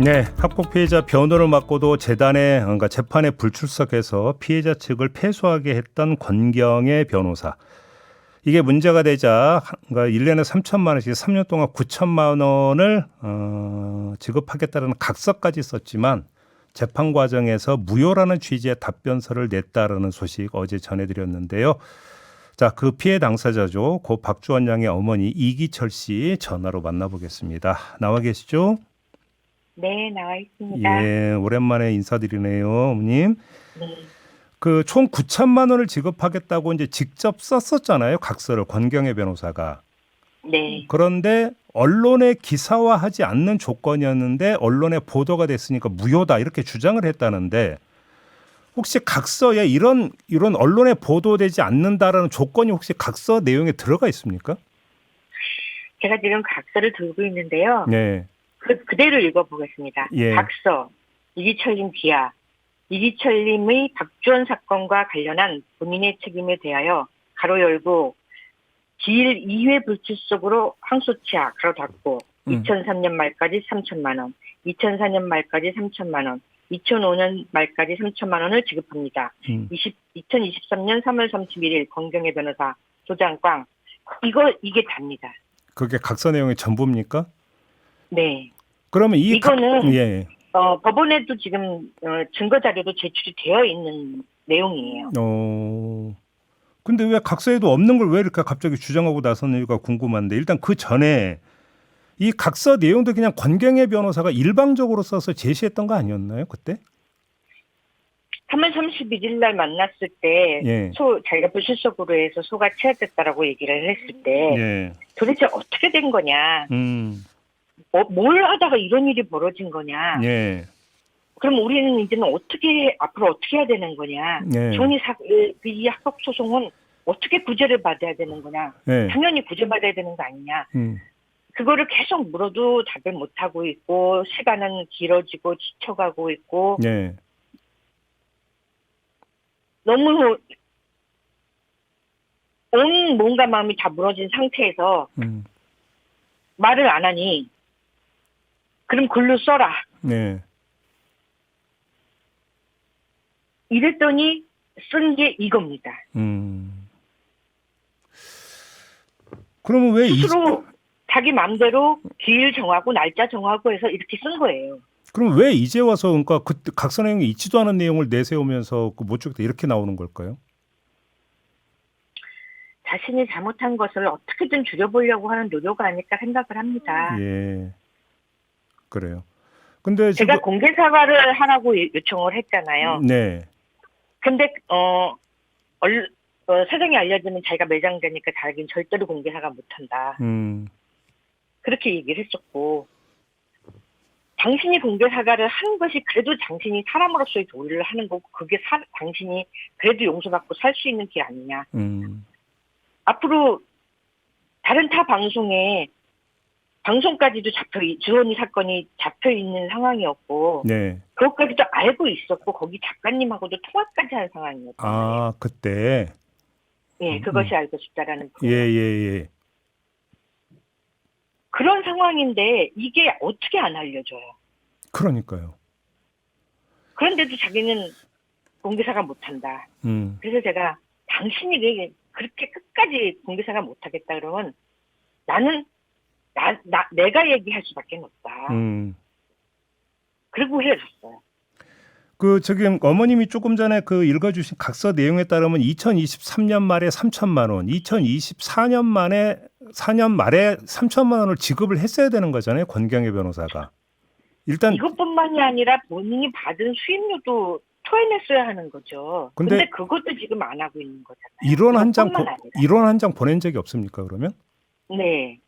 네, 학폭 피해자 변호를 맡고도 재단에 그러니까 재판에 불출석해서 피해자 측을 패소하게 했던 권경의 변호사. 이게 문제가 되자 그러니까 1년에 3천만 원씩 3년 동안 9천만 원을 지급하겠다는 각서까지 썼지만 재판 과정에서 무효라는 취지의 답변서를 냈다라는 소식 어제 전해드렸는데요. 자, 그 피해 당사자죠. 고 박주원 양의 어머니 이기철 씨 전화로 만나보겠습니다. 나와 계시죠? 네, 나와 있습니다. 예, 오랜만에 인사드리네요, 어머님. 네, 그 총 9천만 원을 지급하겠다고 이제 직접 썼었잖아요, 각서를 권경의 변호사가. 네. 그런데 언론에 기사화하지 않는 조건이었는데 언론에 보도가 됐으니까 무효다 이렇게 주장을 했다는데 혹시 각서에 이런 언론에 보도되지 않는다라는 조건이 혹시 각서 내용에 들어가 있습니까? 제가 지금 각서를 들고 있는데요. 네, 그대로 읽어보겠습니다. 예. 각서, 이기철님 기하. 이기철님의 박주원 사건과 관련한 본인의 책임에 대하여 가로 열고 기일 2회 불출석으로 항소치하 가로 닫고 2003년 말까지 3천만 원, 2004년 말까지 3천만 원, 2005년 말까지 3천만 원을 지급합니다. 2023년 3월 31일 권경의 변호사 도장꽝. 이게 답니다. 그게 각서 내용의 전부입니까? 네. 그러면 이거는 예. 법원에도 지금 증거 자료도 제출이 되어 있는 내용이에요. 근데 왜 각서에도 없는 걸 왜 이렇게 갑자기 주장하고 나섰는지가 궁금한데 일단 그 전에 이 각서 내용도 그냥 권경의 변호사가 일방적으로 써서 제시했던 거 아니었나요? 그때? 3월 31일 날 만났을 때 예. 자기가 불출석으로 해서 소가 취하됐다라고 얘기를 했을 때 예. 도대체 어떻게 된 거냐? 뭘 하다가 이런 일이 벌어진 거냐? 예. 그럼 우리는 이제는 앞으로 어떻게 해야 되는 거냐? 예. 이 학폭 소송은 어떻게 구제를 받아야 되는 거냐? 예. 당연히 구제받아야 되는 거 아니냐? 그거를 계속 물어도 답을 못 하고 있고 시간은 길어지고 지쳐가고 있고 예. 너무 온 몸과 마음이 다 무너진 상태에서 말을 안 하니 그럼 글로 써라. 네. 이랬더니 쓴 게 이겁니다. 그러면 왜 스스로 자기 마음대로 기일 정하고 날짜 정하고 해서 이렇게 쓴 거예요. 그럼 왜 이제 와서 그러니까 그 각서 내용이 있지도 않은 내용을 내세우면서 그 모쪽에 이렇게 나오는 걸까요? 자신이 잘못한 것을 어떻게든 줄여보려고 하는 노력 아닐까 생각을 합니다. 예. 그래요. 근데 제가 공개 사과를 하라고 요청을 했잖아요. 네. 근데 세상에 알려지면 자기가 매장되니까 자기는 절대로 공개 사과 못한다. 그렇게 얘기를 했었고 당신이 공개 사과를 하는 것이 그래도 당신이 사람으로서의 도리를 하는 거고 그게 당신이 그래도 용서받고 살 수 있는 길 아니냐. 앞으로 다른 타 방송에 방송까지도 주원이 사건이 잡혀 있는 상황이었고 네. 그것까지도 알고 있었고 거기 작가님하고도 통화까지 한 상황이었어요. 아, 그때. 예, 그것이 알고 싶다라는 예. 그런 상황인데 이게 어떻게 안 알려져요? 그러니까요. 그런데도 자기는 공개사과 못한다. 그래서 제가 당신이 왜 그렇게 끝까지 공개사과 못하겠다 그러면 나는 내가 얘기할 수밖에 없다. 그리고 헤어졌어요. 저기 어머님이 조금 전에 읽어주신 각서 내용에 따르면 2023년 말에 3천만 원, 2024년 말에 3천만 원을 지급을 했어야 되는 거잖아요, 권경의 변호사가. 일단 이것뿐만이 아니라 본인이 받은 수임료도 토해냈어야 하는 거죠. 근데 그것도 지금 안 하고 있는 거잖아요. 일원 한 장 보낸 적이 없습니까, 그러면? 네.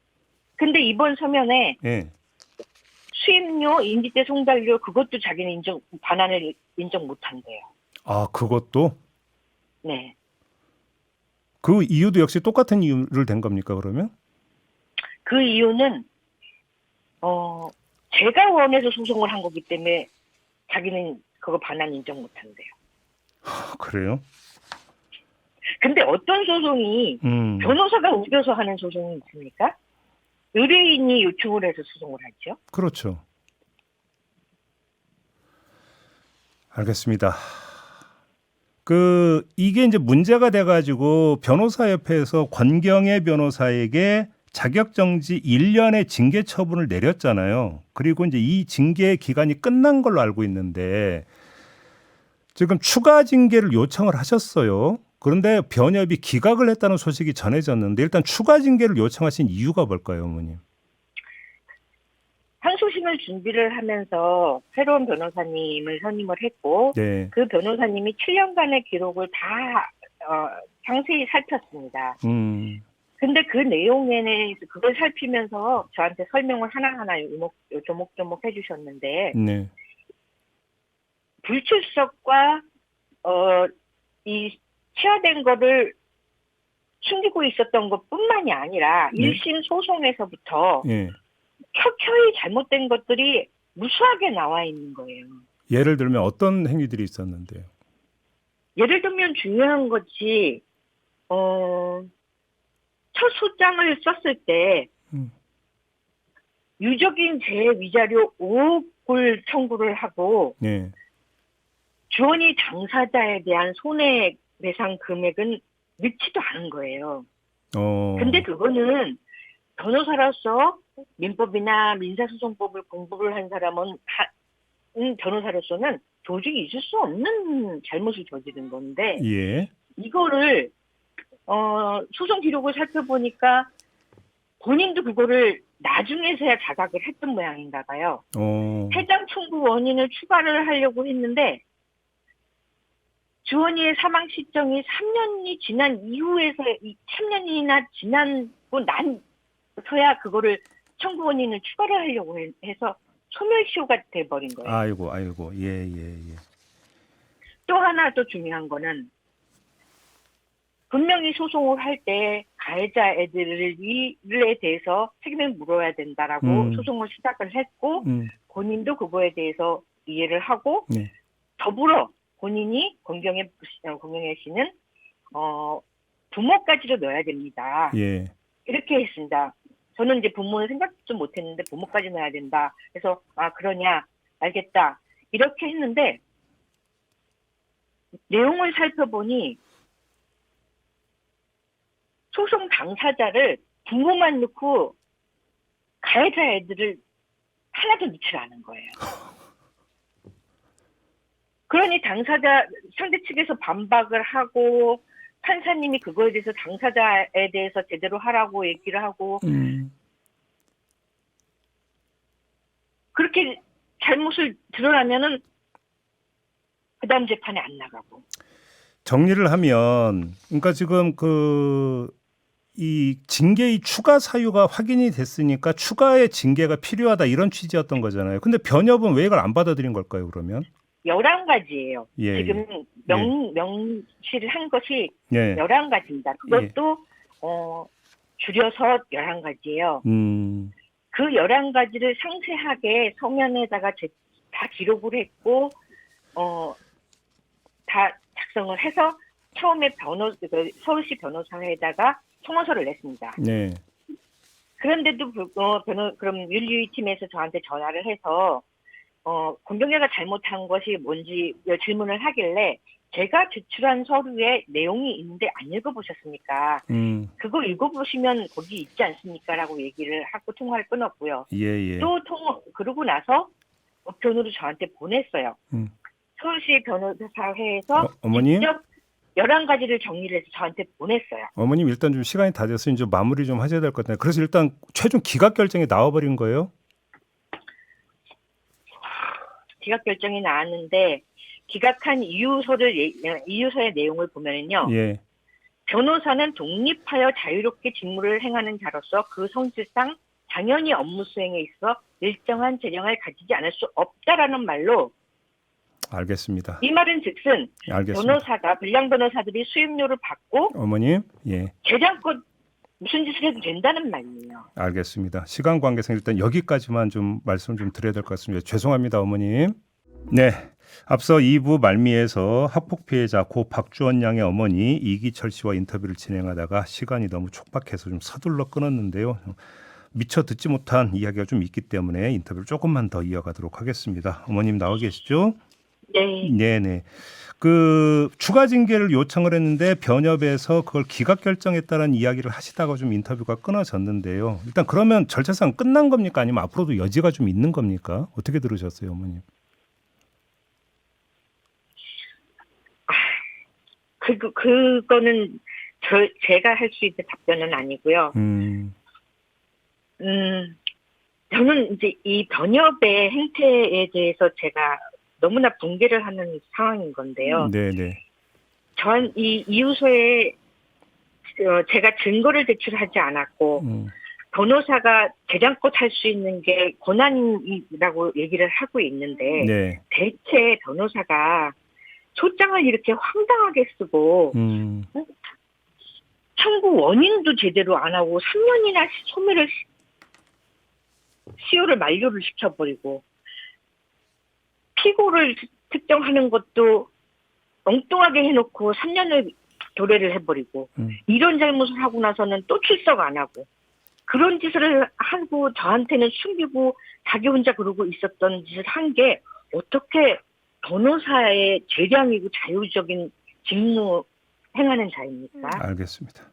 근데 이번 서면에 예. 수임료, 인지대 송달료 그것도 자기는 반환을 인정 못한대요. 아, 그것도? 네. 그 이유도 역시 똑같은 이유를 댄 겁니까, 그러면? 그 이유는 제가 원해서 소송을 한 거기 때문에 자기는 그거 반환 인정 못한대요. 그래요? 근데 어떤 소송이 변호사가 우겨서 하는 소송이 있습니까? 의뢰인이 요청을 해서 소송을 하죠. 그렇죠. 알겠습니다. 이게 이제 문제가 돼가지고 변호사협회에서 권경애 변호사에게 자격정지 1년의 징계 처분을 내렸잖아요. 그리고 이제 이 징계 기간이 끝난 걸로 알고 있는데 지금 추가 징계를 요청을 하셨어요. 그런데 변협이 기각을 했다는 소식이 전해졌는데 일단 추가 징계를 요청하신 이유가 뭘까요, 어머님? 항소심을 준비를 하면서 새로운 변호사님을 선임을 했고 네. 그 변호사님이 7년간의 기록을 다 상세히 살폈습니다. 근데 그 내용에는 그걸 살피면서 저한테 설명을 하나하나 조목조목 해주셨는데 네. 불출석과 이 취하된 거를 숨기고 있었던 것뿐만이 아니라 네. 1심 소송에서부터 네. 켜켜이 잘못된 것들이 무수하게 나와 있는 거예요. 예를 들면 어떤 행위들이 있었는데요? 예를 들면 중요한 것이 첫 소장을 썼을 때 유적인 재위자료 5억을 청구를 하고 네. 주원이 당사자에 대한 손해배상 금액은 넣지도 않은 거예요. 근데 그거는 변호사로서 민법이나 민사소송법을 공부를 한 사람은 변호사로서는 도저히 있을 수 없는 잘못을 저지른 건데 예. 이거를 소송 기록을 살펴보니까 본인도 그거를 나중에서야 자각을 했던 모양인가 봐요. 해당 청구 원인을 추가를 하려고 했는데 주원이의 사망 시점이 3년이 지난 이후에서 3년이나 지나고 난서야 그거를 청구 원인을 추가를 하려고 해서 소멸시효가 돼버린 거예요. 아이고. 예. 또 하나 또 중요한 거는 분명히 소송을 할 때 가해자 애들에 대해서 책임을 물어야 된다라고 소송을 시작을 했고 본인도 그거에 대해서 이해를 하고 네. 더불어 본인이 권경애 씨는 부모까지도 넣어야 됩니다. 예. 이렇게 했습니다. 저는 이제 부모는 생각도 못했는데 부모까지 넣어야 된다. 그래서 그러냐 알겠다 이렇게 했는데 내용을 살펴보니 소송 당사자를 부모만 넣고 가해자 애들을 하나도 넣지 않은 거예요. 그러니 당사자 상대 측에서 반박을 하고 판사님이 그거에 대해서 당사자에 대해서 제대로 하라고 얘기를 하고 그렇게 잘못을 드러나면은 그다음 재판에 안 나가고. 정리를 하면 그러니까 지금 이 징계의 추가 사유가 확인이 됐으니까 추가의 징계가 필요하다 이런 취지였던 거잖아요. 근데 변협은 왜 이걸 안 받아들인 걸까요, 그러면? 11가지예요. 예. 지금 명시를 한 것이 예. 11가지입니다. 그것도 줄여서 11가지예요. 그 11가지를 상세하게 서면에다가 다 기록을 했고 다 작성을 해서 처음에 서울시 변호사에다가 청원서를 냈습니다. 네. 그런데도 그럼 윤리위팀에서 저한테 전화를 해서 권경애가 잘못한 것이 뭔지 질문을 하길래 제가 제출한 서류에 내용이 있는데 안 읽어보셨습니까? 그거 읽어보시면 거기 있지 않습니까? 라고 얘기를 하고 통화를 끊었고요. 예. 또 그러고 나서 변호를 저한테 보냈어요. 서울시 변호사회에서 어머님? 직접 11가지를 정리를 해서 저한테 보냈어요. 어머님 일단 좀 시간이 다 됐으니 좀 마무리 좀 하셔야 될 것 같아요. 그래서 일단 최종 기각 결정이 나와버린 거예요? 기각 결정이 나왔는데 기각한 이유서의 내용을 보면은요. 예. 변호사는 독립하여 자유롭게 직무를 행하는 자로서 그 성질상 당연히 업무 수행에 있어 일정한 재량을 가지지 않을 수 없다라는 말로 알겠습니다. 이 말은 즉슨 알겠습니다. 불량 변호사들이 수임료를 받고 어머님, 예. 재량껏 무슨 짓을 해도 된다는 말이에요. 알겠습니다. 시간 관계상 일단 여기까지만 좀 말씀 좀 드려야 될 것 같습니다. 죄송합니다, 어머님. 네. 앞서 2부 말미에서 학폭 피해자 고 박주원 양의 어머니 이기철 씨와 인터뷰를 진행하다가 시간이 너무 촉박해서 좀 서둘러 끊었는데요. 미처 듣지 못한 이야기가 좀 있기 때문에 인터뷰를 조금만 더 이어가도록 하겠습니다. 어머님 나와 계시죠? 네. 네네. 그 추가 징계를 요청을 했는데 변협에서 그걸 기각 결정했다는 이야기를 하시다가 좀 인터뷰가 끊어졌는데요. 일단 그러면 절차상 끝난 겁니까? 아니면 앞으로도 여지가 좀 있는 겁니까? 어떻게 들으셨어요, 어머님? 그거는 제가 할 수 있는 답변은 아니고요. 음, 저는 이제 이 변협의 행태에 대해서 제가 너무나 붕괴를 하는 상황인 건데요. 네네. 이 이유서에 제가 증거를 제출하지 않았고 음, 변호사가 재량껏 할 수 있는 게 권한이라고 얘기를 하고 있는데 네. 대체 변호사가 소장을 이렇게 황당하게 쓰고 음, 청구 원인도 제대로 안 하고 3년이나 소멸을 시효를 만료를 시켜버리고 피고를 특정하는 것도 엉뚱하게 해놓고 3년을 도래를 해버리고 이런 잘못을 하고 나서는 또 출석 안 하고 그런 짓을 하고 저한테는 숨기고 자기 혼자 그러고 있었던 짓을 한 게 어떻게 변호사의 재량이고 자율적인 직무 행하는 자입니까? 알겠습니다.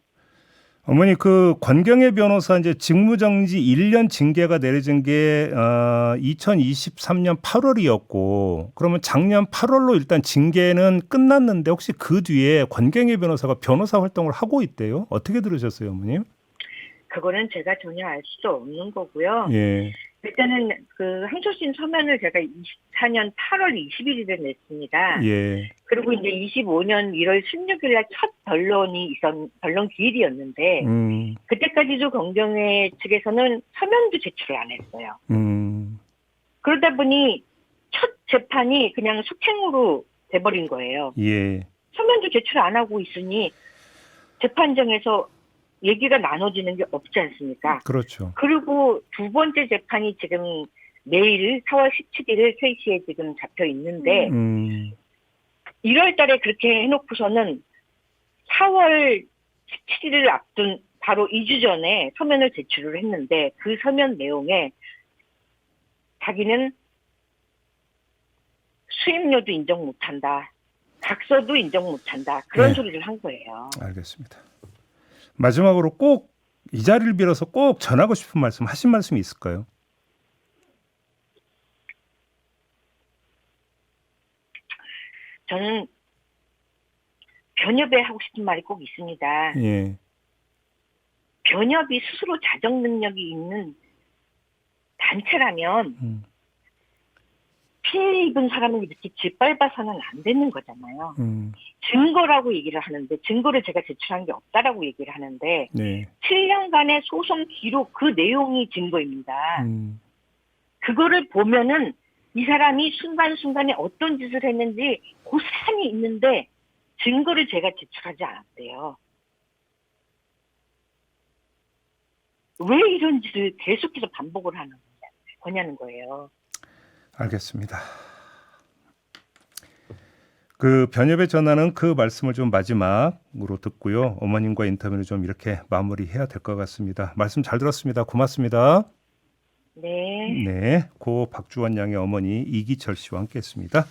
어머니 그 권경애 변호사 이제 직무정지 1년 징계가 내려진 게 2023년 8월이었고 그러면 작년 8월로 일단 징계는 끝났는데 혹시 그 뒤에 권경애 변호사가 변호사 활동을 하고 있대요? 어떻게 들으셨어요, 어머님? 그거는 제가 전혀 알 수도 없는 거고요. 예. 일단은 그 항소심 서면을 제가 24년 8월 21일에 냈습니다. 예. 그리고 이제 25년 1월 16일 날 첫 변론 기일이었는데 그때까지도 검경회 측에서는 서면도 제출을 안 했어요. 그러다 보니 첫 재판이 그냥 숙행으로 돼버린 거예요. 예. 서면도 제출 안 하고 있으니 재판정에서 얘기가 나눠지는 게 없지 않습니까? 그렇죠. 그리고 두 번째 재판이 지금 내일 4월 17일 3시에 지금 잡혀 있는데 1월 달에 그렇게 해놓고서는 4월 17일을 앞둔 바로 2주 전에 서면을 제출을 했는데 그 서면 내용에 자기는 수임료도 인정 못한다. 각서도 인정 못한다. 그런 네. 소리를 한 거예요. 알겠습니다. 마지막으로 꼭 이 자리를 빌어서 꼭 전하고 싶은 말씀, 하신 말씀이 있을까요? 저는 변협에 하고 싶은 말이 꼭 있습니다. 예. 변협이 스스로 자정 능력이 있는 단체라면 피해 입은 사람을 이렇게 짓밟아서는 안 되는 거잖아요. 증거라고 얘기를 하는데 증거를 제가 제출한 게 없다라고 얘기를 하는데 네. 7년간의 소송 기록 그 내용이 증거입니다. 그거를 보면은 이 사람이 순간순간에 어떤 짓을 했는지 고스란히 있는데 증거를 제가 제출하지 않았대요. 왜 이런 짓을 계속해서 반복을 하는 거냐는 거예요. 알겠습니다. 그 변협의 전화는 그 말씀을 좀 마지막으로 듣고요. 어머님과 인터뷰를 좀 이렇게 마무리해야 될 것 같습니다. 말씀 잘 들었습니다. 고맙습니다. 네. 네, 고 박주원 양의 어머니 이기철 씨와 함께했습니다.